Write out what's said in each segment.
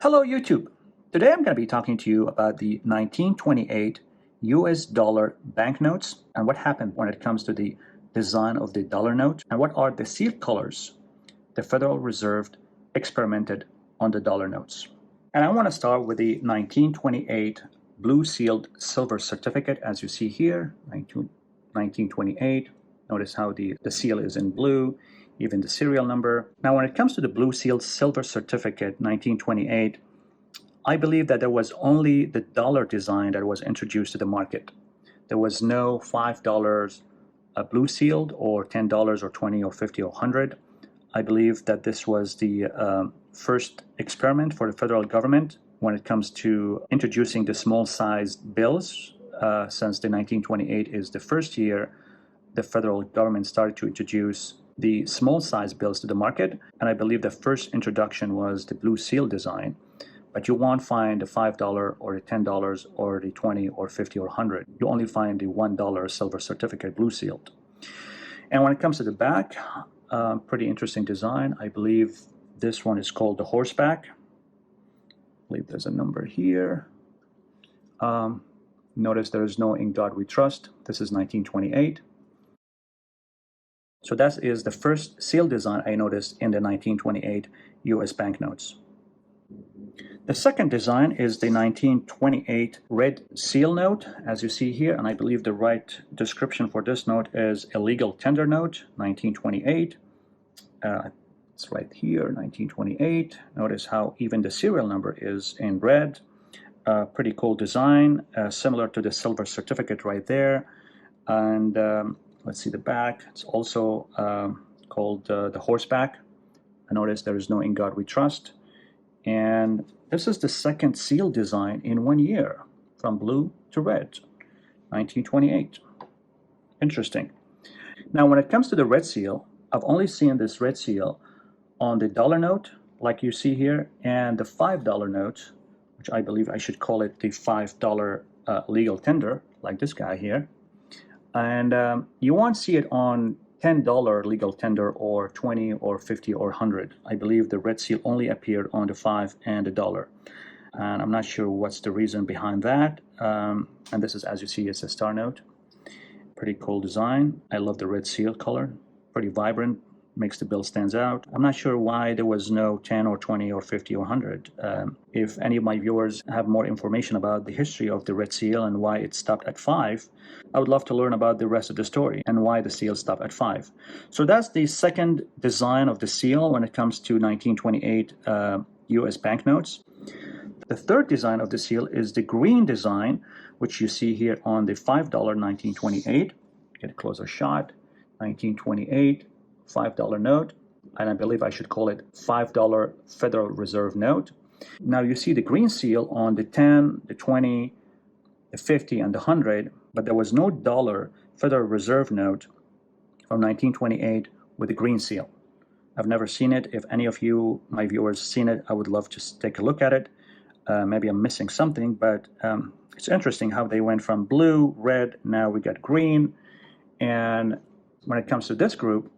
Hello YouTube! Today I'm going to be talking to you about the 1928 US dollar banknotes and what happened when it comes to the design of the dollar note and what are the seal colors the Federal Reserve experimented on the dollar notes. And I want to start with the 1928 blue sealed silver certificate, as you see here, 1928. Notice how the seal is in blue, even the serial number. Now, when it comes to the blue sealed silver certificate, 1928, I believe that there was only the dollar design that was introduced to the market. There was no $5 blue sealed or $10 or 20 or 50 or 100. I believe that this was the first experiment for the federal government when it comes to introducing the small sized bills. Since the 1928 is the first year the federal government started to introduce the small size bills to the market, and I believe the first introduction was the blue seal design. But you won't find the $5 or the $10 or the 20 or 50 or 100. You only find the $1 silver certificate blue sealed. And when it comes to the back, pretty interesting design. I believe this one is called the horseback. I believe there's a number here. Notice there is no "In God We Trust." This is 1928. So that is the first seal design I noticed in the 1928 US banknotes. The second design is the 1928 red seal note, as you see here, and I believe the right description for this note is illegal tender note, 1928. It's right here, 1928. Notice how even the serial number is in red. Pretty cool design, similar to the silver certificate right there. And let's see the back. It's also called the horseback. I notice there is no "In God We Trust." And this is the second seal design in 1 year, from blue to red, 1928. Interesting. Now, when it comes to the red seal, I've only seen this red seal on the dollar note, like you see here, and the $5 note, which I believe I should call it the $5 legal tender, like this guy here. And you won't see it on $10 legal tender or 20 or 50 or 100. I believe the red seal only appeared on the 5 and the dollar. And I'm not sure what's the reason behind that. And this is, as you see, it's a star note. Pretty cool design. I love the red seal color. Pretty vibrant, makes the bill stands out. I'm not sure why there was no 10 or 20 or 50 or 100. If any of my viewers have more information about the history of the red seal and why it stopped at 5, I would love to learn about the rest of the story and why the seal stopped at 5. So that's the second design of the seal when it comes to 1928 US banknotes. The third design of the seal is the green design, which you see here on the $5 1928. Get a closer shot. 1928 $5 note, and I believe I should call it $5 Federal Reserve note. Now you see the green seal on the 10, the 20, the 50, and the 100, but there was no dollar Federal Reserve note from 1928 with the green seal. I've never seen it. If any of you, my viewers, seen it, I would love to take a look at it. Maybe I'm missing something, but it's interesting how they went from blue, red, now we got green. And when it comes to this group,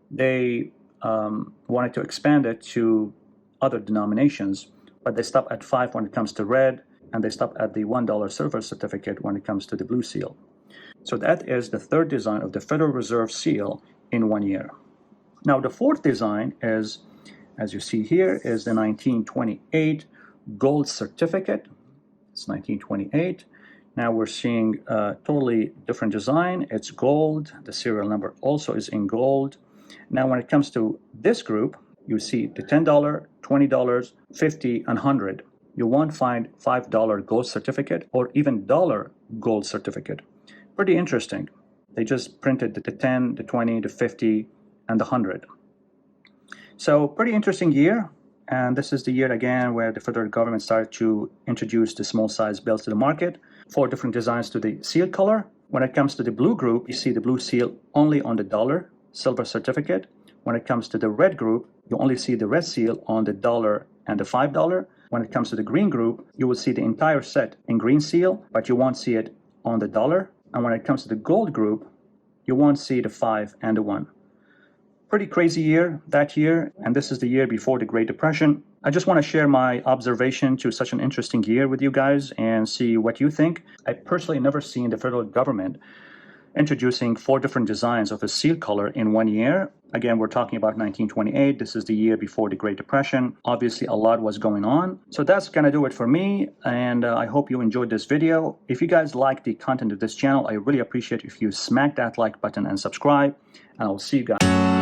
they wanted to expand it to other denominations, but they stop at 5 when it comes to red, and they stop at the $1 silver certificate when it comes to the blue seal. So that is the third design of the Federal Reserve seal in 1 year. Now the fourth design is, as you see here, is the 1928 gold certificate. It's 1928. Now we're seeing a totally different design. It's gold. The serial number also is in gold. Now, when it comes to this group, you see the $10, $20, 50, and 100. You won't find $5 gold certificate or even dollar gold certificate. Pretty interesting. They just printed the 10, the 20, the 50, and the 100. So pretty interesting year. And this is the year again where the federal government started to introduce the small size bills to the market. 4 different designs to the seal color. When it comes to the blue group, you see the blue seal only on the dollar silver certificate. When it comes to the red group, you only see the red seal on the dollar and the $5. When it comes to the green group, you will see the entire set in green seal, but you won't see it on the dollar. And when it comes to the gold group, you won't see the 5 and the 1. Pretty crazy year that year, and this is the year before the Great Depression. I just want to share my observation to such an interesting year with you guys and see what you think. I personally never seen the federal government introducing 4 different designs of a seal color in 1 year. Again, we're talking about 1928. This is the year before the Great Depression. Obviously, a lot was going on. So that's going to do it for me, and I hope you enjoyed this video. If you guys like the content of this channel, I really appreciate if you smack that like button and subscribe, and I'll see you guys.